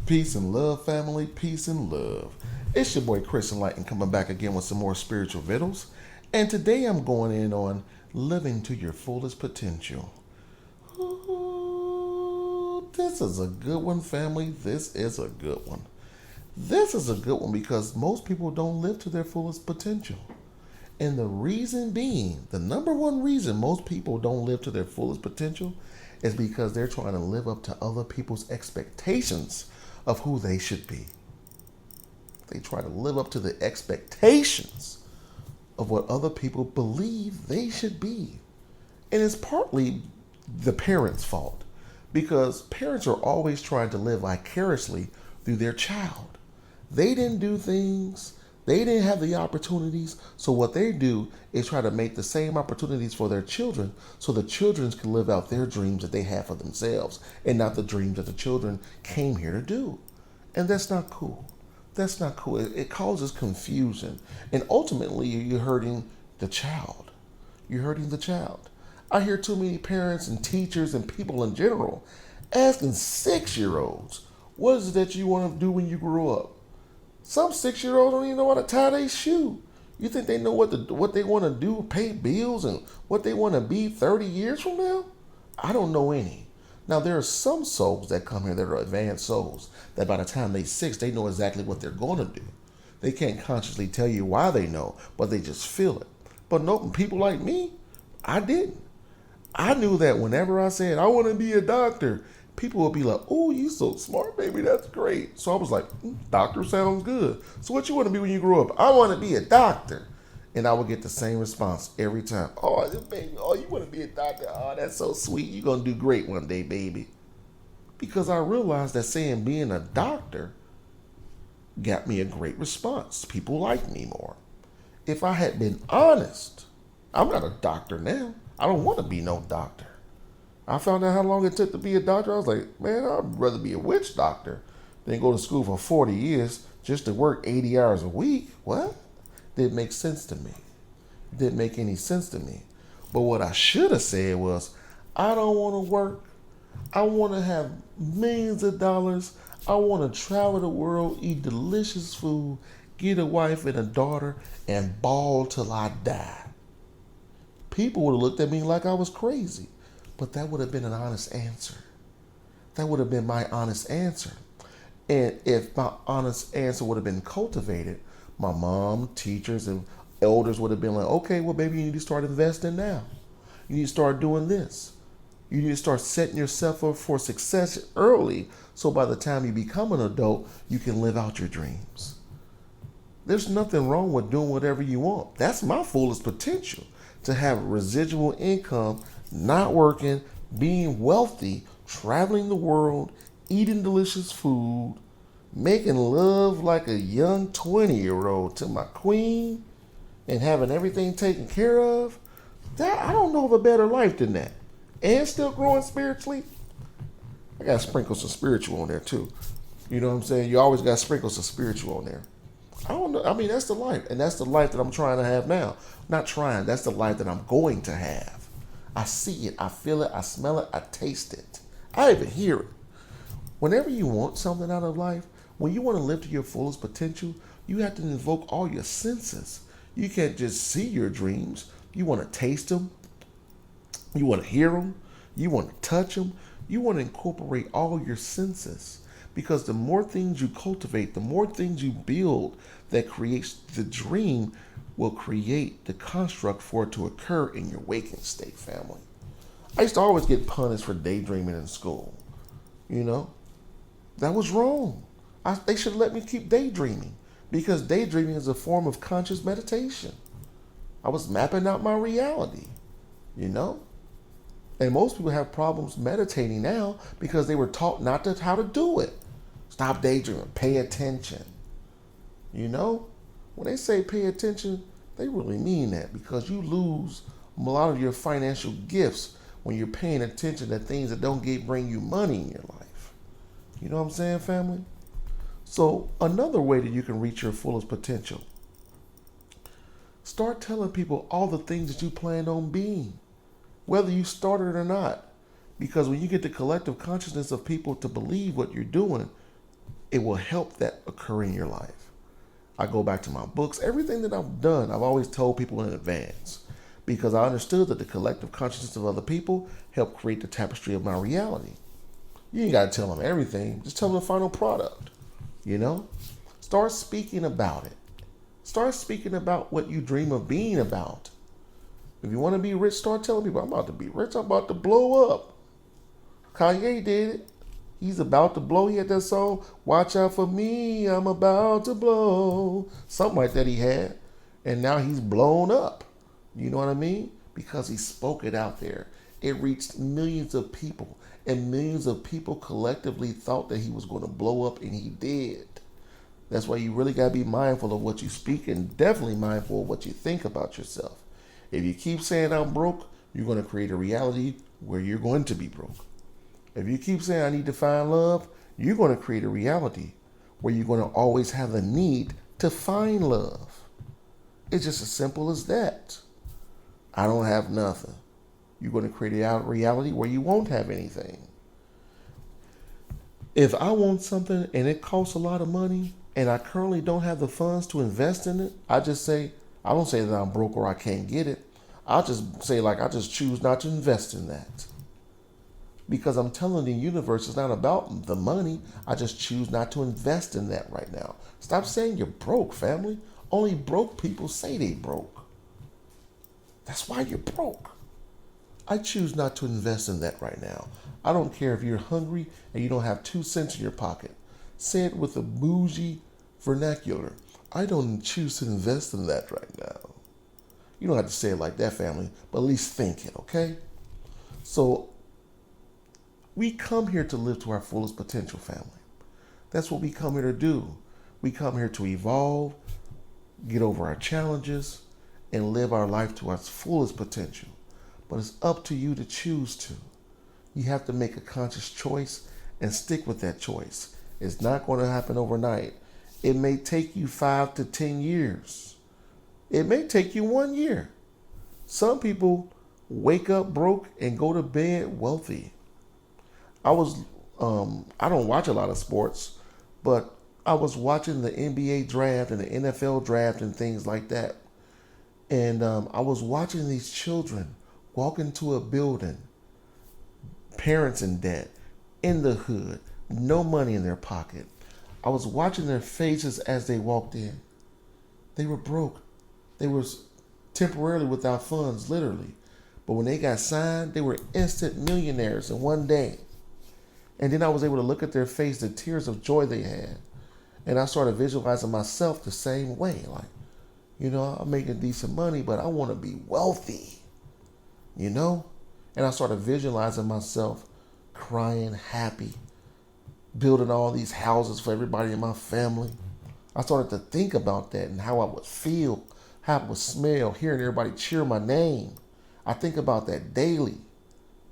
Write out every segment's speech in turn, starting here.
Peace and love, family. Peace and love. It's your boy Chris Enlightened coming back again with some more spiritual vittles. And today I'm going in on living to your fullest potential. Ooh, this is a good one, family. This is a good one. This is a good one because most people don't live to their fullest potential. And the reason being, the number one reason most people don't live to their fullest potential is because they're trying to live up to other people's expectations of who they should be. They try to live up to the expectations of what other people believe they should be. And it's partly the parents' fault because parents are always trying to live vicariously through their child. They didn't do things. They didn't have the opportunities. So what they do is try to make the same opportunities for their children so the children can live out their dreams that they have for themselves and not the dreams that the children came here to do. And that's not cool. That's not cool. It causes confusion. And ultimately, you're hurting the child. You're hurting the child. I hear too many parents and teachers and people in general asking 6-year-olds, what is it that you want to do when you grow up? Some 6-year-olds don't even know how to tie their shoe. You think they know what they want to do, pay bills, and what they want to be 30 years from now? I don't know any. Now, there are some souls that come here that are advanced souls that by the time they're 6, they know exactly what they're going to do. They can't consciously tell you why they know, but they just feel it. But no, people like me, I didn't. I knew that whenever I said, I want to be a doctor, people would be like, oh, you so smart, baby. That's great. So I was like, doctor sounds good. So what you want to be when you grow up? I want to be a doctor. And I would get the same response every time. Oh, baby, oh, you want to be a doctor? Oh, that's so sweet. You're going to do great one day, baby. Because I realized that saying being a doctor got me a great response. People like me more. If I had been honest, I'm not a doctor now. I don't want to be no doctor. I found out how long it took to be a doctor. I was like, man, I'd rather be a witch doctor than go to school for 40 years just to work 80 hours a week. What? Didn't make sense to me. Didn't make any sense to me. But what I should have said was, I don't want to work. I want to have millions of dollars. I want to travel the world, eat delicious food, get a wife and a daughter, and ball till I die. People would have looked at me like I was crazy. But that would have been an honest answer. That would have been my honest answer. And if my honest answer would have been cultivated, my mom, teachers, and elders would have been like, okay, well, baby, you need to start investing now. You need to start doing this. You need to start setting yourself up for success early so by the time you become an adult, you can live out your dreams. There's nothing wrong with doing whatever you want. That's my fullest potential, to have residual income, not working, being wealthy, traveling the world, eating delicious food, making love like a young 20-year-old to my queen, and having everything taken care of. That, I don't know of a better life than that. And still growing spiritually. I got to sprinkle some spiritual on there too. You know what I'm saying? You always got to sprinkle some spiritual on there. I don't know. I mean, that's the life. And that's the life that I'm trying to have now. Not trying. That's the life that I'm going to have. I see it. I feel it. I smell it. I taste it. I even hear it. Whenever you want something out of life, when you want to live to your fullest potential, you have to invoke all your senses. You can't just see your dreams. You want to taste them. You want to hear them. You want to touch them. You want to incorporate all your senses. Because the more things you cultivate, the more things you build that creates the dream will create the construct for it to occur in your waking state, family. I used to always get punished for daydreaming in school. You know? That was wrong. They should let me keep daydreaming because daydreaming is a form of conscious meditation. I was mapping out my reality, you know? And most people have problems meditating now because they were taught not to how to do it. Stop daydreaming. Pay attention. You know? When they say pay attention, they really mean that because you lose a lot of your financial gifts when you're paying attention to things that don't bring you money in your life. You know what I'm saying, family? So another way that you can reach your fullest potential, start telling people all the things that you plan on being, whether you started or not. Because when you get the collective consciousness of people to believe what you're doing, it will help that occur in your life. I go back to my books. Everything that I've done, I've always told people in advance because I understood that the collective consciousness of other people helped create the tapestry of my reality. You ain't got to tell them everything. Just tell them the final product. Start speaking about it. Start speaking about what you dream of being about. If you want to be rich, start telling people, I'm about to be rich. I'm about to blow up. Kanye did it. He's about to blow. He had that song, Watch Out For Me, I'm About to Blow. Something like that he had. And now he's blown up. You know what I mean? Because he spoke it out there. It reached millions of people. And millions of people collectively thought that he was going to blow up, and he did. That's why you really got to be mindful of what you speak and definitely mindful of what you think about yourself. If you keep saying I'm broke, you're going to create a reality where you're going to be broke. If you keep saying I need to find love, you're going to create a reality where you're going to always have the need to find love. It's just as simple as that. I don't have nothing. You're going to create a reality where you won't have anything. If I want something and it costs a lot of money and I currently don't have the funds to invest in it, I don't say that I'm broke or I can't get it. I'll just say I just choose not to invest in that. Because I'm telling the universe it's not about the money. I just choose not to invest in that right now. Stop saying you're broke, family. Only broke people say they broke. That's why you're broke. I choose not to invest in that right now. I don't care if you're hungry and you don't have 2 cents in your pocket. Say it with a bougie vernacular. I don't choose to invest in that right now. You don't have to say it like that, family, but at least think it, okay? So we come here to live to our fullest potential, family. That's what we come here to do. We come here to evolve, get over our challenges, and live our life to our fullest potential. But it's up to you to choose to. You have to make a conscious choice and stick with that choice. It's not going to happen overnight. It may take you 5 to 10 years. It may take you 1 year. Some people wake up broke and go to bed wealthy. I don't watch a lot of sports, but I was watching the NBA draft and the NFL draft and things like that. And I was watching these children walk into a building, parents in debt, in the hood, no money in their pocket. I was watching their faces as they walked in. They were broke. They were temporarily without funds, literally. But when they got signed, they were instant millionaires in one day. And then I was able to look at their face, the tears of joy they had. And I started visualizing myself the same way. I'm making decent money, but I want to be wealthy. And I started visualizing myself crying, happy, building all these houses for everybody in my family. I started to think about that and how I would feel, how I would smell, hearing everybody cheer my name. I think about that daily,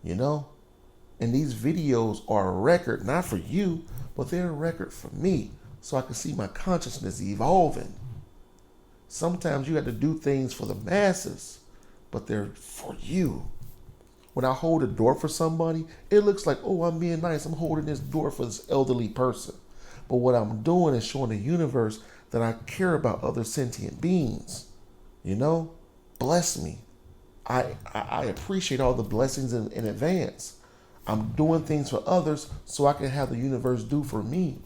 And these videos are a record, not for you, but they're a record for me, so I can see my consciousness evolving. Sometimes you have to do things for the masses, but they're for you. When I hold a door for somebody, it looks like, oh, I'm being nice. I'm holding this door for this elderly person. But what I'm doing is showing the universe that I care about other sentient beings. Bless me. I appreciate all the blessings in advance. I'm doing things for others so I can have the universe do for me.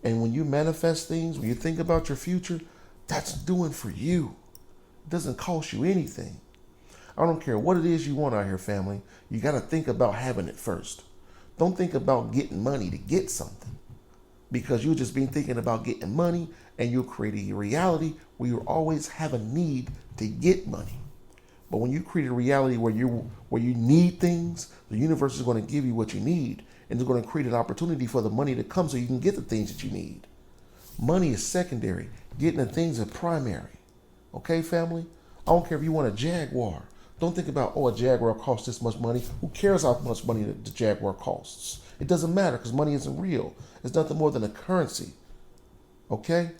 And when you manifest things, when you think about your future, that's doing for you. It doesn't cost you anything. I don't care what it is you want out here, family. You got to think about having it first. Don't think about getting money to get something. Because you'll just be thinking about getting money and you'll create a reality where you always have a need to get money. But when you create a reality where you need things, the universe is going to give you what you need. And it's going to create an opportunity for the money to come so you can get the things that you need. Money is secondary. Getting the things is primary. Okay, family? I don't care if you want a Jaguar. Don't think about, a Jaguar costs this much money. Who cares how much money the Jaguar costs? It doesn't matter because money isn't real. It's nothing more than a currency. Okay?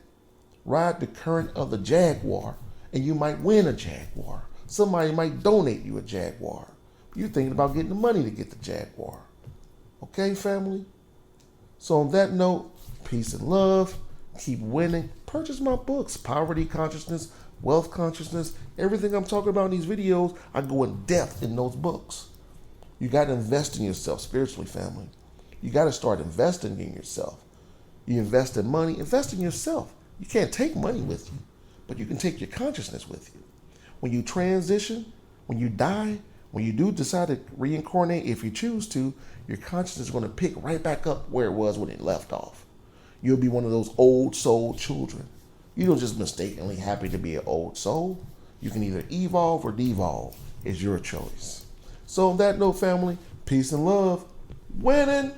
Ride the current of the Jaguar and you might win a Jaguar. Somebody might donate you a Jaguar. You're thinking about getting the money to get the Jaguar. Okay, family? So on that note, Peace and love. Keep winning. Purchase my books, Poverty Consciousness, Wealth Consciousness. Everything I'm talking about in these videos, I go in depth in those books. You got to invest in yourself spiritually, family. You got to start investing in yourself. You invest in money, invest in yourself. You can't take money with you, but you can take your consciousness with you. When you transition, when you die, when you do decide to reincarnate, if you choose to, your consciousness is going to pick right back up where it was when it left off. You'll be one of those old soul children. You don't just mistakenly happy to be an old soul. You can either evolve or devolve. It's your choice. So on that note, family, peace and love. Winning.